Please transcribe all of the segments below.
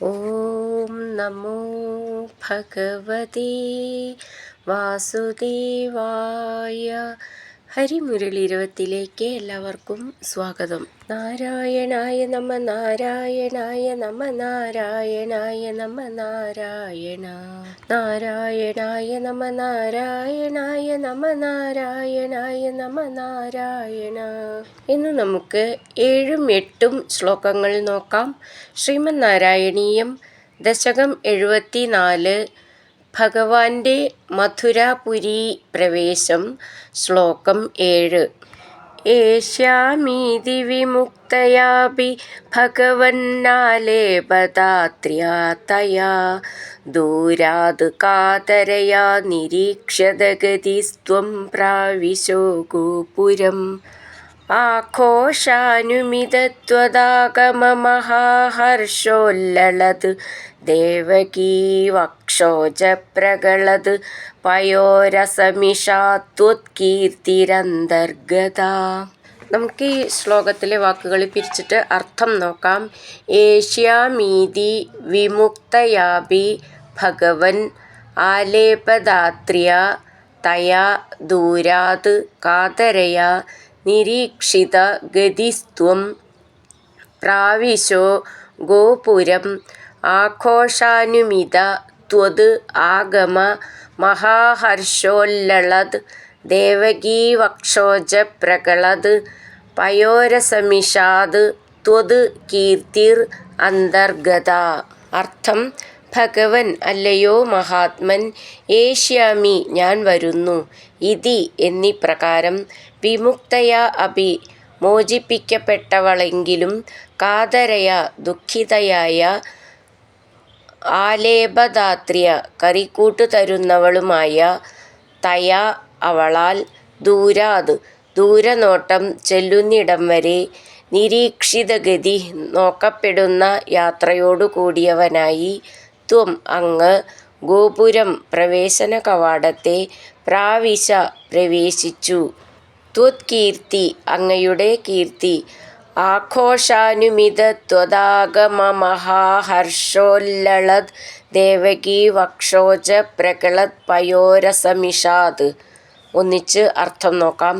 ഓം നമോ ഭഗവതേ വാസുദേവായ. ഹരിമുരളി 20 എല്ലാവർക്കും സ്വാഗതം. നാരായണായ നമ നാരായണായ നമ നാരായണായ നമ നാരായണ നാരായണായ നമ നാരായണായ നമ നാരായണായ നമ നാരായണ. ഇന്ന് നമുക്ക് 7ഉം 8ഉം ശ്ലോകങ്ങൾ നോക്കാം. ശ്രീമദ് നാരായണീയം ദശകം 74 ഭഗവാന്റെ മഥുരാപുരി പ്രവേശം. ശ്ലോകം 7. ഏഷ്യാമീതി വിമുക്തയാപി ഭഗവന്നാലേപദാത്ര്യാ തയാ ദൂരാത് കാതരയാ നിരീക്ഷ്യതഗതിസ്ത്വം പ്രാവിശോ ഗോപുരം. ആഘോഷാനുമിതത്വദാഗമമഹാഹർഷോല്ലളത് ദേവകീ വക്ഷോജപ്രകളത് പയോരസമിഷാത്വത്കീർത്തിരന്തർഗത. നമുക്ക് ഈ ശ്ലോകത്തിലെ വാക്കുകൾ പിരിച്ചിട്ട് അർത്ഥം നോക്കാം. ഏഷ്യാമീതി വിമുക്തയാപി ഭഗവൻ ആലേപദാത്ര്യാ തയാ ദൂരാത് കാതരയാ നിരീക്ഷിത ഗതിസ്ത്വം പ്രാവിശോ ഗോപുരം. ആഘോഷാനുമിത ത്വത് ആഗമ മഹാഹർഷോല്ലളത് ദേവകീ വക്ഷോജപ്രകളത് പയോരസമിഷാത് ത്വത് കീർത്തിർ അന്തർഗത. അർത്ഥം: ഭഗവൻ അല്ലയോ മഹാത്മൻ, ഏഷ്യാമി ഞാൻ വരുന്നു, ഇതി എന്നീ പ്രകാരം, വിമുക്തയ അപി മോചിപ്പിക്കപ്പെട്ടവളെങ്കിലും, കാതരയ ദുഃഖിതയായ, ആലേപദാത്ര്യ കറിക്കൂട്ട് തരുന്നവളുമായ, തയാ അവളാൽ, ദൂരാത് ദൂരനോട്ടം ചെല്ലുന്നിടം വരെ, നിരീക്ഷിതഗതി നോക്കപ്പെടുന്ന യാത്രയോടുകൂടിയവനായി, ത്വം അങ്ങ്, ഗോപുരം പ്രവേശന കവാടത്തെ, പ്രാവിശ പ്രവേശിച്ചു, ത്വത്കീർത്തി അങ്ങയുടെ കീർത്തി, ആഘോഷാനുമിതത്വദാഗമമഹാഹർഷോല്ലളത് ദേവകീ വക്ഷോജപ്രകളത് പയോരസമിഷാത്. ഒന്നിച്ച് അർത്ഥം നോക്കാം.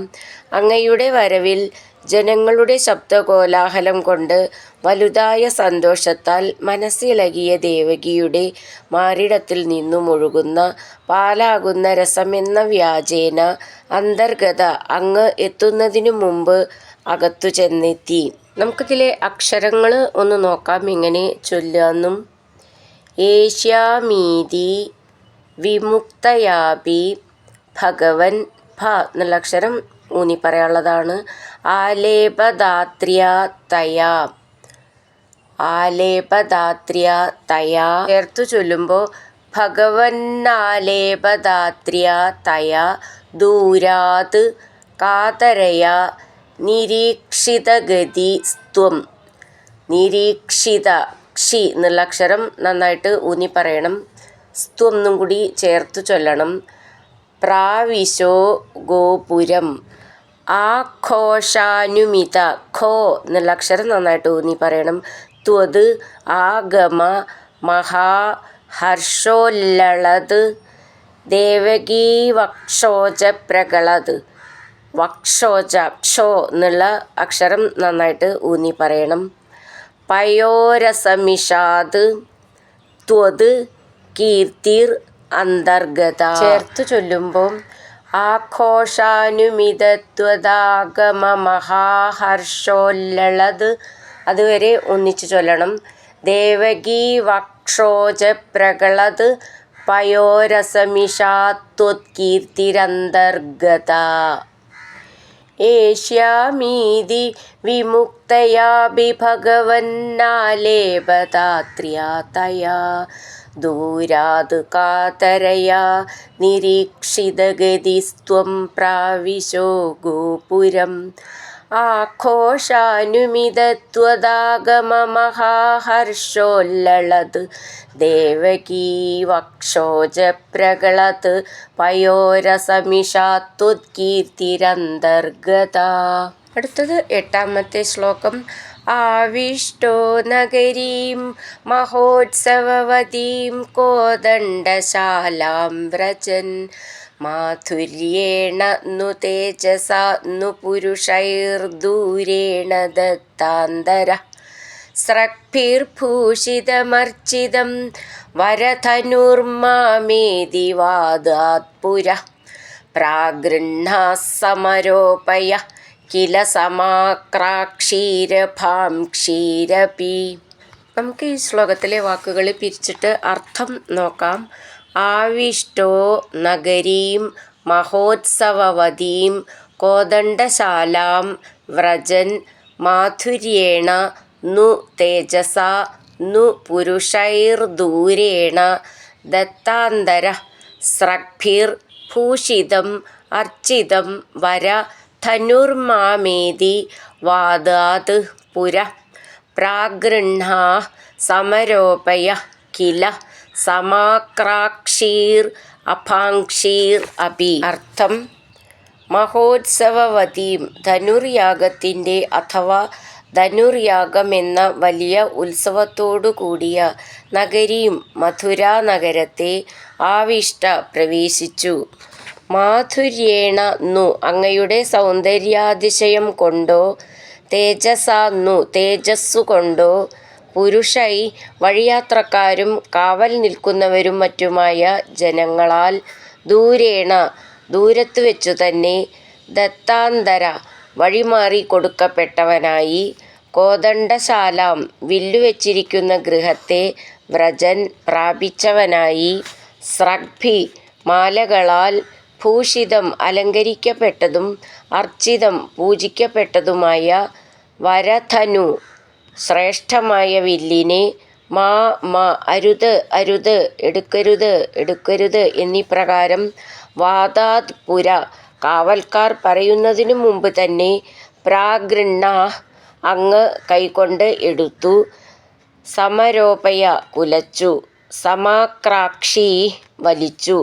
അങ്ങയുടെ വരവിൽ ജനങ്ങളുടെ ശബ്ദകോലാഹലം കൊണ്ട് വലുതായ സന്തോഷത്താൽ മനസ്സിളകിയ ദേവകിയുടെ മാറിടത്തിൽ നിന്നുമൊഴുകുന്ന പാലാകുന്ന രസമെന്ന വ്യാജേന അന്തർഗത അങ്ങ് എത്തുന്നതിനു മുമ്പ് അകത്തു ചെന്നെത്തി. നമുക്കിതിലെ അക്ഷരങ്ങൾ ഒന്ന് നോക്കാം, ഇങ്ങനെ ചൊല്ലാന്നും. ഏഷ്യാമീതി വിമുക്തയാപി ഭഗവൻ, ഭ എന്നുള്ള അക്ഷരം ഊന്നി പറയാനുള്ളതാണ്. ആലേപദാത്ര്യാ തയാ, ആലേപദാത്ര്യാ തയാ ചേർത്തു ചൊല്ലുമ്പോൾ ഭഗവന്നാലേപദാത്ര്യാ തയാ ദൂരാത് കാതരയാ നിരീക്ഷിതഗതി സ്ത്വം. നിരീക്ഷിത, ക്ഷി എന്നുള്ള അക്ഷരം നന്നായിട്ട് ഊന്നി പറയണം. സ്ത്വം എന്നും കൂടി ചേർത്ത് ചൊല്ലണം. പ്രാവിശോ ഗോപുരം. ആഘോഷാനുമിത, ഖോ എന്നുള്ള അക്ഷരം നന്നായിട്ട് ഊന്നി പറയണം. ത്വത് ആഗമ മഹാഹർഷോല്ലളത് ദേവകീ വക്ഷോജപ്രകളത്. വക്ഷോജ, ക്ഷോ എന്നുള്ള അക്ഷരം നന്നായിട്ട് ഊന്നി പറയണം. പയോരസമിഷാത് ത്വത് കീർത്തിർ അന്തർഗത ചേർത്ത് ചൊല്ലുമ്പോൾ ആഘോഷാനുമിതത്വദാഗമമഹാഹർഷോല്ലളത് അതുവരെ ഒന്നിച്ച് ചൊല്ലണം. ദേവകീ വക്ഷോജപ്രകളത് പയോരസമിഷാത്വത്കീർത്തിരന്തർഗത. ഏഷ്യാമീതി വിമുക്തയാപി ഭഗവന്നാലേപദാത്ര്യാ തയാ ദൂരാത് കാതരയാ നിരീക്ഷിതഗതിസ്ത്വം പ്രാവിശോ ഗോപുരം. ആഘോഷാനുമിതത്വദാഗമമഹാഹർഷോല്ലളത് ദേവകീ വക്ഷോജപ്രകളത് പയോരസമിഷാത്വത്കീർത്തിരന്തർഗത. അടുത്തത് 8ാമത്തെ ശ്ലോകം. ആവിഷ്ടോ നഗരീം മഹോത്സവവതീം കോദണ്ഡശാലാം വ്രജൻ മാധുര്യേണ नु തേജസാ नु പുരുഷൈർദൂരേണ ദത്താന്തരഃ സ്രഗ്ഭിർഭൂഷിതമർച്ചിതം വരധനുർമാമേതി വാദാത് പുരഃ പ്രാഗൃഹ്ണാഃ സമരോപയഃ കില സമാക്രാക്ഷീരഭാം ക്ഷീരപി. നമുക്ക് ഈ ശ്ലോകത്തിലെ വാക്കുകൾ പിരിച്ചിട്ട് അർത്ഥം നോക്കാം. ആവിഷ്ടോ നഗരീം മഹോത്സവവതീം കോദണ്ഡശാലാം വ്രജൻ മാധുര്യേണ नु തേജസാ नु പുരുഷൈർദൂരേണ ദത്താന്തരഃ സ്രഗ്ഭിർഭൂഷിതം അർച്ചിതം വര ധനുർമാമേതി വാദാത് പുരഃ പ്രാഗൃഹ്ണാഃ സമരോപയഃ കില സമാക്രാക്ഷീർ അഭാംക്ഷീർ അപി. അർത്ഥം: മഹോത്സവവതീം ധനുർയാഗത്തിൻ്റെ അഥവാ ധനുർയാഗമെന്ന വലിയ ഉത്സവത്തോടു കൂടിയ നഗരീം മഥുരാ നഗരത്തെ ആവിഷ്ട പ്രവേശിച്ചു. മാധുര്യേണ नु അങ്ങയുടെ സൗന്ദര്യാതിശയം കൊണ്ടോ തേജസാ नु തേജസ്സുകൊണ്ടോ പുരുഷൈ വഴിയാത്രക്കാരും കാവൽ നിൽക്കുന്നവരും മറ്റുമായ ജനങ്ങളാൽ ദൂരേണ ദൂരത്തു വെച്ചു തന്നെ ദത്താന്തര വഴിമാറി കൊടുക്കപ്പെട്ടവനായി കോദണ്ഡശാലാം വില്ലുവെച്ചിരിക്കുന്ന ഗൃഹത്തെ വ്രജൻ പ്രാപിച്ചവനായി സ്രഗ്ഭി മാലകളാൽ ഭൂഷിതം അലങ്കരിക്കപ്പെട്ടതും അർച്ചിതം പൂജിക്കപ്പെട്ടതുമായ വരധനു ശ്രേഷ്ഠമായ വില്ലിനെ മാ അരുത് അരുത് എടുക്കരുത് എടുക്കരുത് എന്നിപ്രകാരം വാദാത് പുര കാവൽക്കാർ പറയുന്നതിനു മുമ്പ് തന്നെ പ്രാഗൃഹ്ണാഃ അങ്ങ് കൈകൊണ്ട് എടുത്തു, സമരോപയ കുലച്ചു, സമാക്രാക്ഷി വലിച്ചു,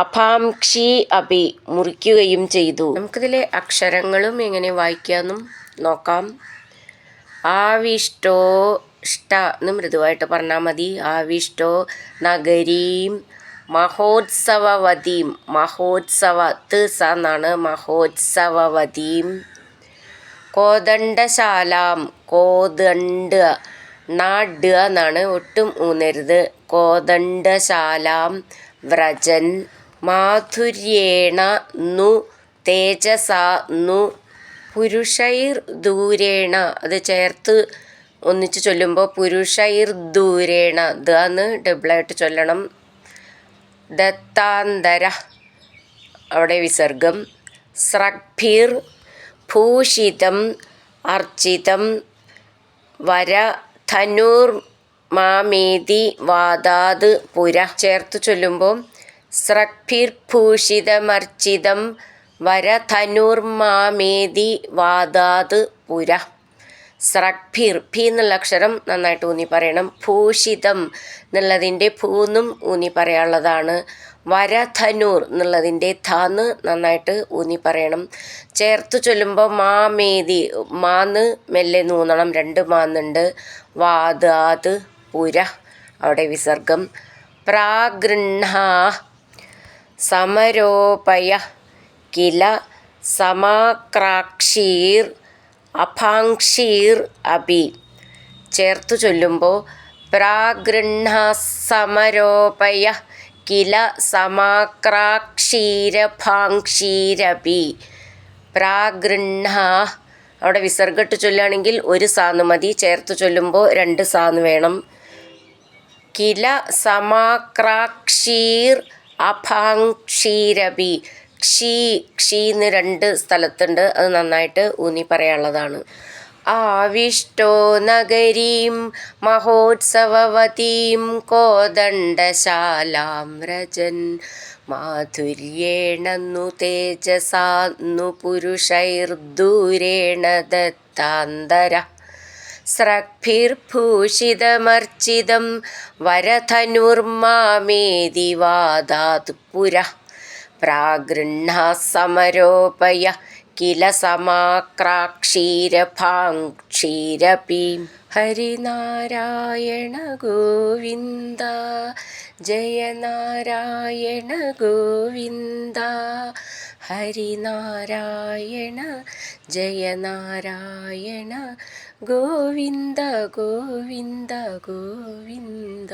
അഭാംക്ഷി അപി മുറിക്കുകയും ചെയ്തു. നമുക്കിതിലെ അക്ഷരങ്ങളും എങ്ങനെ വായിക്കാമെന്നും നോക്കാം. ആവിഷ്ടോ ഷ്ട എന്ന് മൃദുവായിട്ട് പറഞ്ഞാൽ മതി. ആവിഷ്ടോ നഗരീം മഹോത്സവവതീം മഹോത്സവ സ എന്നാണ് മഹോത്സവവതീം കോദണ്ഡശാലാം കോദണ്ഡ് നാഡ് എന്നാണ് ഒട്ടും ഊന്നരുത്. കോദണ്ഡശാലാം വ്രജൻ മാധുര്യേണ नु തേജസാ नु പുരുഷൈർദൂരേണ അത് ചേർത്ത് ഒന്നിച്ച് ചൊല്ലുമ്പോൾ പുരുഷൈർദൂരേണ ദന്ന് ഡബിളായിട്ട് ചൊല്ലണം. ദത്താന്തര അവിടെ വിസർഗം. സ്രഗ്ഭിർ ഭൂഷിതം അർച്ചിതം വര ധനുർ മാമേതി വാദാത് പുര ചേർത്ത് ചൊല്ലുമ്പോൾ സ്രഗ്ഭിർഭൂഷിതമർച്ചിതം വരധനുർമാമേതി വാദാത് പുര. സ്രഗ്ഭിർ ഭി എന്നുള്ള അക്ഷരം നന്നായിട്ട് ഊന്നി പറയണം. ഭൂഷിതം എന്നുള്ളതിൻ്റെ ഭൂന്നും ഊന്നി പറയാനുള്ളതാണ്. വരധനുർ എന്നുള്ളതിൻ്റെ ധാന്ന് നന്നായിട്ട് ഊന്നി പറയണം. ചേർത്ത് ചൊല്ലുമ്പോൾ മാമേതി മാന്ന് മെല്ലെ നൂന്നണം. രണ്ട് മാന്നുണ്ട്. വാദാത് പുര അവിടെ വിസർഗം. പ്രാഗൃഹ്ണാഃ സമരോപയ കില സമാക്രാക്ഷീർ അഭാംക്ഷീർ അപി ചേർത്തു ചൊല്ലുമ്പോൾ പ്രാഗൃഹ്ണാഃ സമരോപയ കില സമാക്രാക്ഷീരഭാംക്ഷീരപി. പ്രാഗൃഹ്ണാഃ അവിടെ വിസർഗട്ട് ചൊല്ലുകയാണെങ്കിൽ ഒരു സാന്ന് മതി. ചേർത്ത് ചൊല്ലുമ്പോൾ രണ്ട് സാന്ന് വേണം. കില സമാക്രാക്ഷീർ അഭാംക്ഷീരപി. ക്ഷീന്ന് രണ്ട് സ്ഥലത്തുണ്ട്. അത് നന്നായിട്ട് ഊന്നി പറയാനുള്ളതാണ്. ആവിഷ്ടോ നഗരീം മഹോത്സവവതീം കോദണ്ഡശാലാം വ്രജൻ മാധുര്യേണ नु തേജസാ नु പുരുഷൈർദൂരേണ ദത്താന്തരഃ സ്രഗ്ഭിർഭൂഷിതമർച്ചിതം വരധനുർമാമേതി വാദാത് പുരഃ പ്രാഗൃഹ്ണാഃ സമരോപയ കില സമാക്രാക്ഷീരഭാക്ഷീരപീം ഹരിനാരായണ ഗോവിന്ദ ജയ നാരായണ ഗോവിന്ദ ഹരിനാരായണ ജയ നാരായണ ഗോവിന്ദ ഗോവിന്ദ ഗോവിന്ദ.